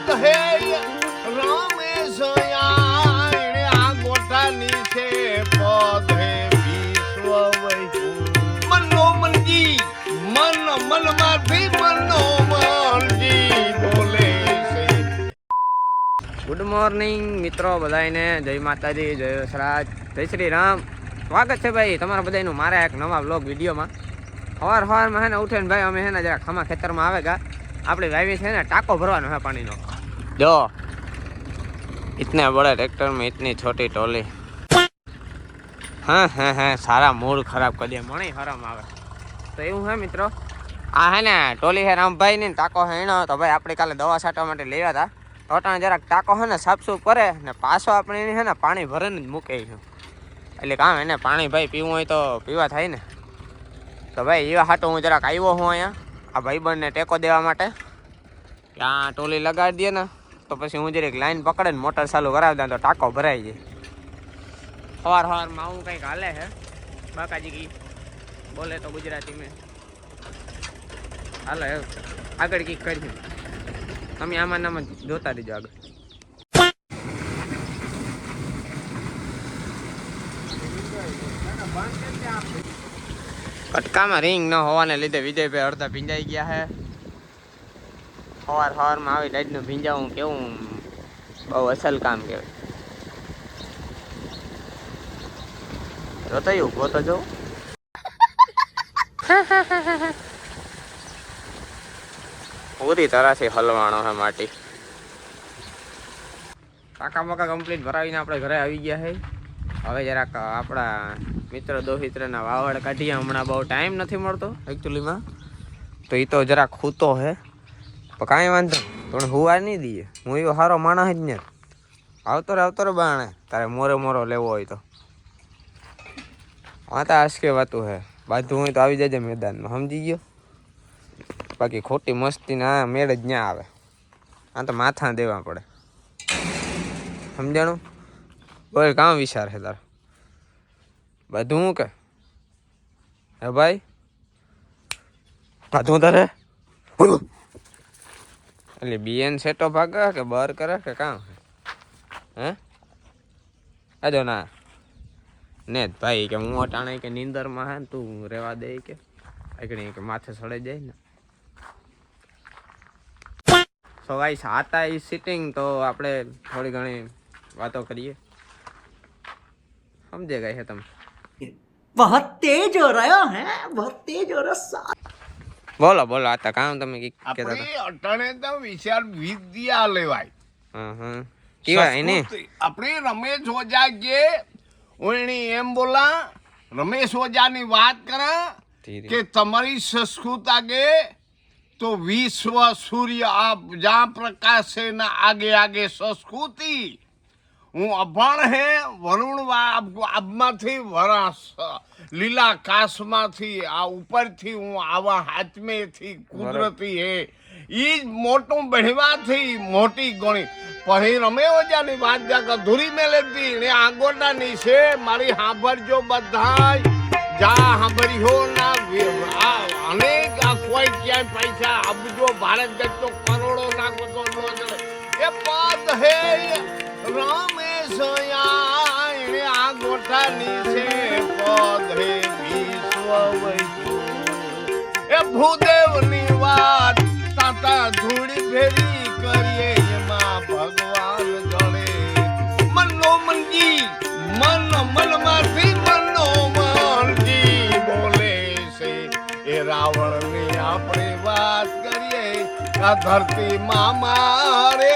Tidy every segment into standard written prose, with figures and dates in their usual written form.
પદ હે રમેશ આ ગોટાની છે પદ હે વિશ્વ વૈકુંઠ મનો મનજી મન મનમાંથી મનો મનજી બોલે છે. ગુડ મોર્નિંગ મિત્રો બધાને, જય માતાજી, જય સરાજ, જય શ્રી રામ. સ્વાગત છે ભાઈ તમારા બધાનું મારા એક નવા વ્લોગ વિડીયોમાં. સવારમાં હે ને ઉઠીને ભાઈ અમે હે ને જરા ખામા ખેતરમાં આવે ગા આપણે વાવી છે ને ટાંકો ભરવાનો હે પાણીનો. જો ઇતને બड़े ट्रैक्टर में इतनी छोटी टोली. હા સારા મૂડ ખરાબ કરી દે, મણી હરામ આવે તો એવું હે મિત્રો. આ હે ને ટોલી હે રામભાઈ ની ટાંકો હે એનો. તો ભાઈ આપણે કાલે દવા છાંટવા માટે લેવા હતા. ટોટાને જરાક ટાંકો હે ને સાફસૂફ કરે ને પાછો આપણે હે ને પાણી ભરીને જ મૂકે છે. એટલે કામ એને પાણી ભાઈ પીવું હોય તો પીવા થાય ને. તો ભાઈ એવા હાટો હું જરાક આવ્યો હું અહીંયા આ ભાઈબંધને ટેકો દેવા માટે. ત્યાં ટોલી લગાડી દે ને તો પછી હું જરીક લાઈન પકડે ને મોટર ચાલુ કરાવી દઉં તો ટાંકો ભરાઈ જાય. સવારમાં આવું કંઈક હાલે છે. બાકાજી કી બોલે તો ગુજરાતી મેં હાલો આગળ કંઈક કરી તમે આમાં નામાં જોતા રહીજો આગળ. કટકામાં રિંગ ન હોવાને લીધે વિજયભાઈ અડધા ભીંજાઈ ગયા છે. સવારમાં આવી ડાયટનું ભીંજાવું કેવું બહુ અસલ કામ કહેવાય. જોતો ઉભો તો જો પૂરી તરહથી હલવાણો છે માટી. કાકા બાકા કમ્પ્લીટ ભરાવીને આપણે ઘરે આવી ગયા છે. હવે જરાક આપણા મિત્ર દોહિત્રના વાવડ કાઢીએ. હમણાં બહુ ટાઈમ નથી મળતો એકચ્યુઅલીમાં, તો એ તો જરાક ખૂતો હે પણ કાંઈ વાંધો પણ હુવા નહીં દઈએ. હું એવો સારો માણસ જ ને. આવતો રે બાણે તારે મોરો લેવો હોય તો હા તો આશકે વાતું હે બાંધવું હોય તો આવી જજે મેદાનમાં, સમજી ગયો. બાકી ખોટી મસ્તી ના મેળ જ ના આવે. આ તો માથા દેવા પડે, સમજાણું. બોલ કામ વિચાર છે તાર બધું હું કે હે ભાઈ બધું તારે એટલે બીએન સેટો ભાગે કે બર કરે કે કામ હે આજો ના ને ભાઈ કે હું અટાણે કે નીંદરમાં હે ને તું રેવા દે કે આગળ કે માથે સડે જાય ને. સો ગાઈસ આતા ઈ સિટિંગ તો આપણે થોડી ઘણી વાતો કરીએ. સમજે ગઈ છે તમે? बहुत तेज हो रहा है, बहुत तेज हो रहा. બોલો આતા કામ તમે કી કહેતા આપણે અટાણે તો વિચાર વિદ્યા લેવાય. હતા? કેવા એને આપણે રમેશ ઓઝા કે ઓણી એમ બોલા રમેશ ઓઝાની વાત કરે કે તમારી સંસ્કૃત આગે તો વિશ્વ સૂર્ય આપ જ્યાં પ્રકાશ છે ના આગે આગે સંસ્કૃતિ. હું અભણ હે વરુણ આબમાંથી વરાસ લીલા કાશમાંથી આ ઉપરથી હું આવા હાથમેથી કુદરતી હે ઈ જ મોટું બહેવાથી મોટી ગણી પછી રમે ઓજાની વાત જાક અધૂરી મેલેતી ને આંગોડાની છે મારી હાંભળજો બધાય જા હાંભળ્યો ના અનેક આ કોઈ ક્યાંય પૈસા અબજો ભારત દેશ તો કરોડો નાખો તો ન જડે એ પદ હે રમેશ આ ગોટાની છે પદ હે વિશ્વ વૈકુંઠ એ ભૂદેવની વાત તાતા ધૂળી ફેરી કરીએ એમાં ભગવાન જડે મનો મનજી મનમાંથી મનો મનજી બોલે છે. એ રાવણની આપણે વાત કરીએ આ ધરતી માં મારે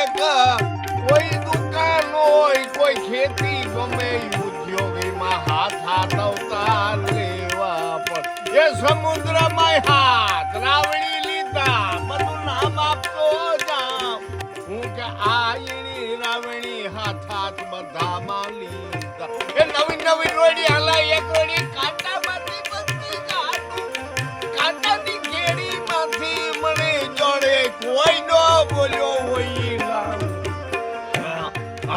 કોઈ દુકાન હોય કોઈ ખેતી ગમે ઉદ્યોગીમાં હાથ અવતાર લેવા પણ એ સમુદ્રમાં હાથ રાવણી લીધા બધું નામ આપતો જામ હું કે આયણી રાવણી હાથ બધામાં લીધા એ નવી રોડી હલા એક રોડી કાંટામાંથી બધી કાંટાની કેડીમાંથી મને જોડે કોઈ નો બોલ્યો હોય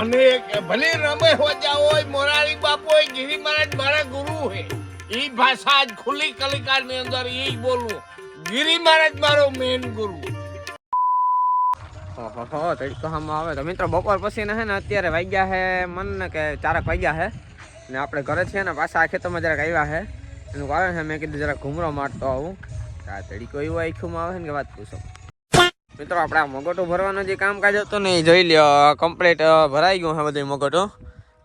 અને ભલે રમે હોજા હોય મોરારી બાપુ હોય ગિરી મહારાજ મારા ગુરુ હે ઈ ભાષા આજ ખુલ્લી કલિકાર ની અંદર ઈ બોલું ગિરી મહારાજ મારો મેન ગુરુ. ઓહો તડકો હામાં આવે તો મિત્રો બપોર પછી ને હે ને અત્યારે વાગ્યા હે મન ને કે 4 વાગ્યા હે ને આપણે ઘરે છીએ ને પાછા આ ખેતરમાં જરાક આવ્યા હે એનું કારણ છે મેં કીધું જરાક ઘૂમરો મારતો આવું આ તડકો એવો આખુંમાં આવે ને કે વાત પૂછો મિત્રો આપણે આ મગોટો ભરવાનો જે કામકાજ હતું ને એ જોઈ લ્યો કમ્પ્લીટ ભરાઈ ગયું છે બધું મગોટો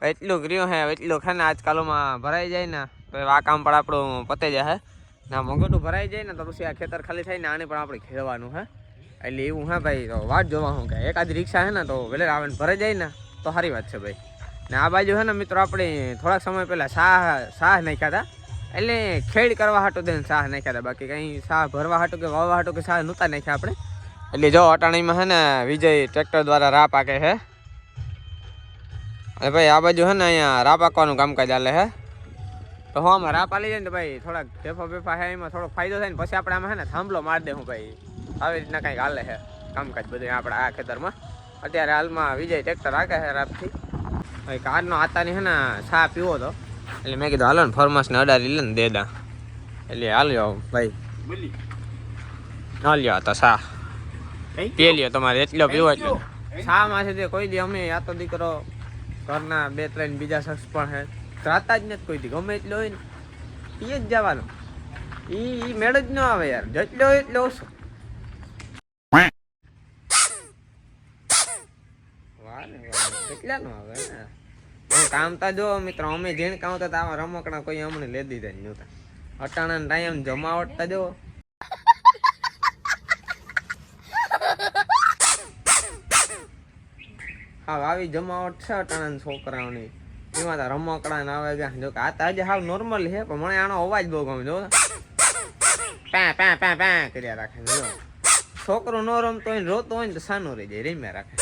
એટલું કર્યું હે એટલું ખાને આજકાલમાં ભરાઈ જાય ને તો આ કામ પણ આપણું પતે જાય હે ના મગોટું ભરાઈ જાય ને તો પછી આ ખેતર ખાલી થાય ને આને પણ આપણે ખેડવાનું હે એટલે એવું હે ભાઈ તો વાત જોવા હું કે એકાદ રિક્ષા હે ને તો વેલે આવે ને ભરાઈ જાય ને તો સારી વાત છે ભાઈ ને આ બાજુ હે ને મિત્રો આપણે થોડાક સમય પહેલાં સાહ નાખ્યા હતા એટલે ખેડ કરવા હાટું દઈને સાહ નાખ્યા હતા બાકી કંઈ સાહ ભરવા હાટું કે વાવવા હાટું કે સાહ નહોતા નાખ્યા આપણે એટલે જો અટાણીમાં હે ને વિજય ટ્રેક્ટર દ્વારા રા પાકે છે અને ભાઈ આ બાજુ હે ને અહીંયા રા પાકવાનું કામકાજ ચાલે હે તો હું આમાં રા પાલી જાય ને ભાઈ થોડાક ઢેફા બેફા હે એમાં થોડોક ફાયદો થાય ને પછી આપણે આમાં હે ને થાંભલો મારી દે હું ભાઈ આવી રીતના કંઈક હાલે છે કામકાજ બધું આપણા આ ખેતરમાં અત્યારે હાલમાં વિજય ટ્રેક્ટર રાખે છે રાતથી ભાઈ કારનો આતાની હે ને ચા પીવો હતો એટલે મેં કીધું હાલો ને ફરમાસને અડારી લે ને દેદા એટલે હાલ્યો ભાઈ હાલ્યો તો ચા પી લ્યો તમારે એટલો પીવો એટલો ચા માં છે તે કોઈ દી અમે આ તો દીકરો ઘરના 2-3 બીજા શખ્સ પણ હે રાતા જ નથી કોઈ દી ગમે એટલો હોય ને એ જ જવાનો એ મેળ જ ન આવે યાર જેટલો હોય એટલો ઓછો કેટલા નો આવે ને કામ તા જો મિત્રો અમે જેને કામ હતા આવા રમકડા કોઈ અમને લે દીધા જ નહોતા અટાણા ટાઈમ જમાવટતા જો હા આવી જમાવટ છે અટાણા છોકરાઓની એમાં તો રમકડા ને આવે ગયા જો કે આ તાજે હાવ નોર્મલ છે પણ મને આનો અવાજ બહુ ગમે જો પા પા પા પા કર્યા રાખે જો છોકરો ન રમતો હોય ને રોતો હોય ને તો સાનો રહી જાય રેમ્યા રાખે